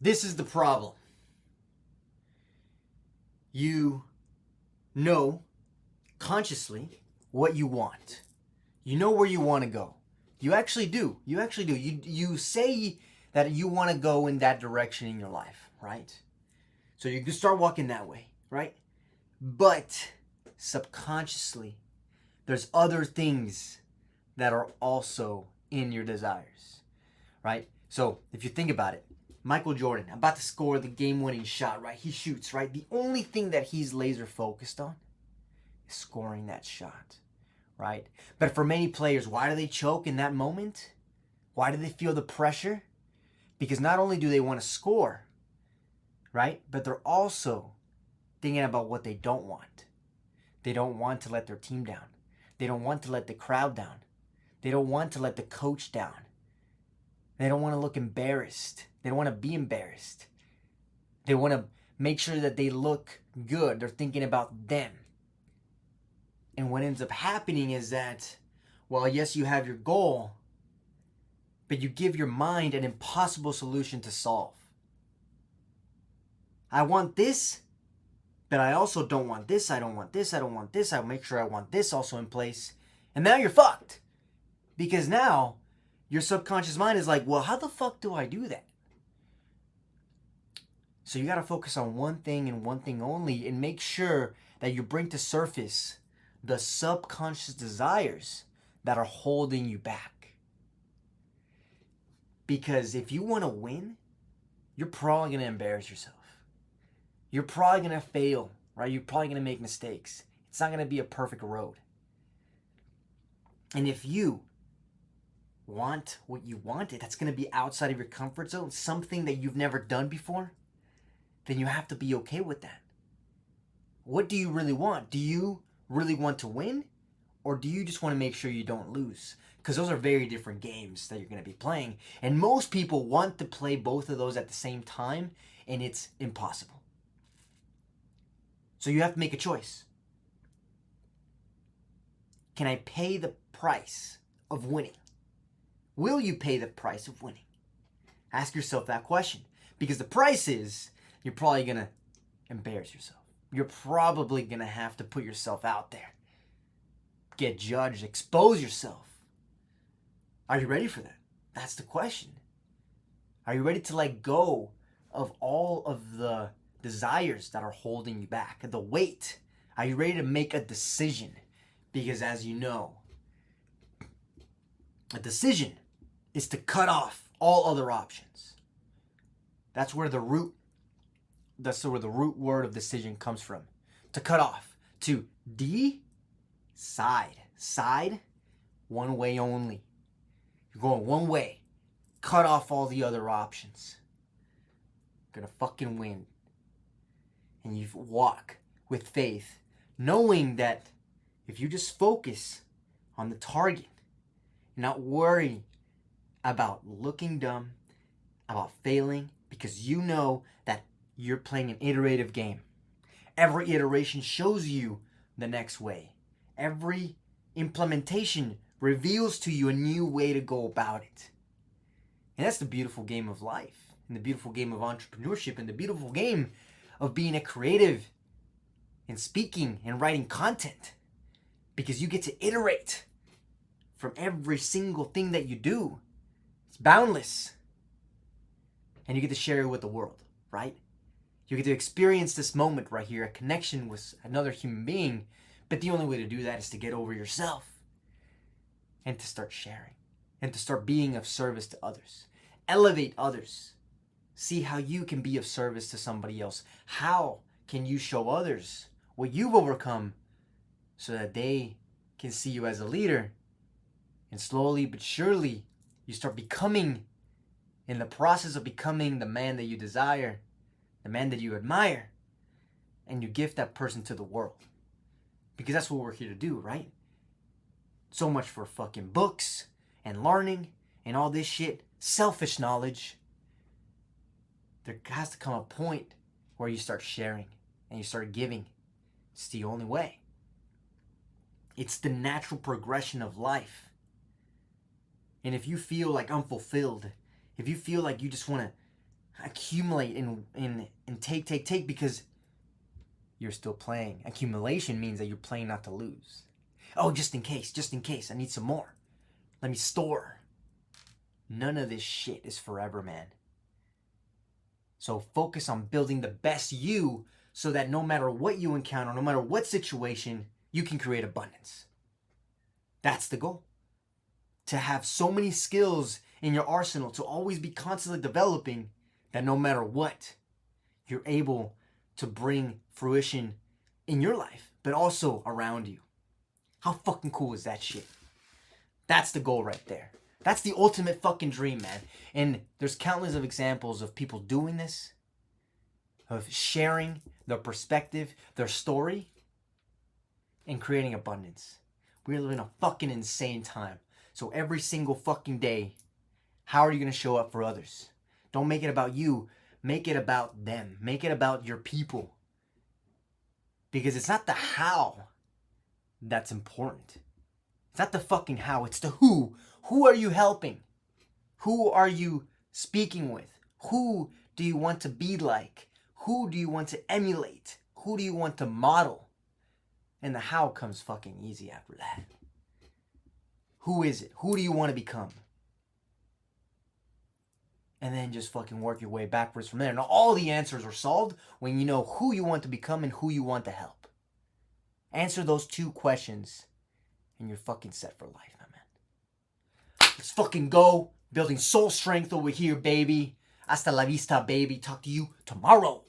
This is the problem. You know consciously what you want. You know where you want to go. You actually do. You say that you want to go in that direction in your life, right? So you can start walking that way, right? But subconsciously, there's other things that are also in your desires, right? So if you think about it, Michael Jordan, about to score the game-winning shot, right? He shoots, right? The only thing that he's laser focused on is scoring that shot, right? But for many players, why do they choke in that moment? Why do they feel the pressure? Because not only do they want to score, right? But they're also thinking about what they don't want. They don't want to let their team down. They don't want to let the crowd down. They don't want to let the coach down. They don't want to look embarrassed. They don't want to be embarrassed. They want to make sure that they look good. They're thinking about them. And what ends up happening is that, well, yes, you have your goal, but you give your mind an impossible solution to solve. I want this, but I also don't want this. I don't want this. I don't want this. I'll make sure I want this also in place. And now you're fucked. Because now your subconscious mind is like, well, how the fuck do I do that? So you got to focus on one thing and one thing only, and make sure that you bring to surface the subconscious desires that are holding you back. Because if you want to win, you're probably going to embarrass yourself. You're probably going to fail, right? You're probably going to make mistakes. It's not going to be a perfect road. And if you want what you wanted, that's going to be outside of your comfort zone, something that you've never done before, then you have to be okay with that. What do you really want? Do you really want to win? Or do you just want to make sure you don't lose? Because those are very different games that you're going to be playing. And most people want to play both of those at the same time, and it's impossible. So you have to make a choice. Can I pay the price of winning? Will you pay the price of winning? Ask yourself that question. Because the price is, you're probably going to embarrass yourself. You're probably going to have to put yourself out there. Get judged, expose yourself. Are you ready for that? That's the question. Are you ready to let go of all of the desires that are holding you back? The weight. Are you ready to make a decision? Because as you know, a decision is to cut off all other options. That's where the root word of decision comes from. To cut off. To decide. Side, one way only. You're going one way. Cut off all the other options. You're gonna fucking win. And you walk with faith, knowing that if you just focus on the target, not worry about looking dumb, about failing, because you know that you're playing an iterative game. Every iteration shows you the next way. Every implementation reveals to you a new way to go about it. And that's the beautiful game of life, and the beautiful game of entrepreneurship, and the beautiful game of being a creative and speaking and writing content. Because you get to iterate from every single thing that you do. It's boundless. And you get to share it with the world, right? You get to experience this moment right here, a connection with another human being. But the only way to do that is to get over yourself and to start sharing and to start being of service to others. Elevate others. See how you can be of service to somebody else. How can you show others what you've overcome so that they can see you as a leader? And slowly but surely, you start becoming, in the process of becoming the man that you desire, the man that you admire, and you gift that person to the world. Because that's what we're here to do, right? So much for fucking books and learning and all this shit. Selfish knowledge. There has to come a point where you start sharing and you start giving. It's the only way. It's the natural progression of life. And if you feel like unfulfilled, if you feel like you just want to accumulate and take because you're still playing. Accumulation means that you're playing not to lose. Oh, just in case, I need some more. Let me store. None of this shit is forever, man. So focus on building the best you so that no matter what you encounter, no matter what situation, you can create abundance. That's the goal. To have so many skills in your arsenal, to always be constantly developing, that no matter what, you're able to bring fruition in your life, but also around you. How fucking cool is that shit? That's the goal right there. That's the ultimate fucking dream, man. And there's countless of examples of people doing this, of sharing their perspective, their story, and creating abundance. We're living a fucking insane time. So every single fucking day, how are you going to show up for others? Don't make it about you. Make it about them. Make it about your people. Because it's not the how that's important. It's not the fucking how. It's the who. Who are you helping? Who are you speaking with? Who do you want to be like? Who do you want to emulate? Who do you want to model? And the how comes fucking easy after that. Who is it? Who do you want to become? And then just fucking work your way backwards from there. Now all the answers are solved when you know who you want to become and who you want to help. Answer those two questions and you're fucking set for life, my man. Let's fucking go. Building soul strength over here, baby. Hasta la vista, baby. Talk to you tomorrow.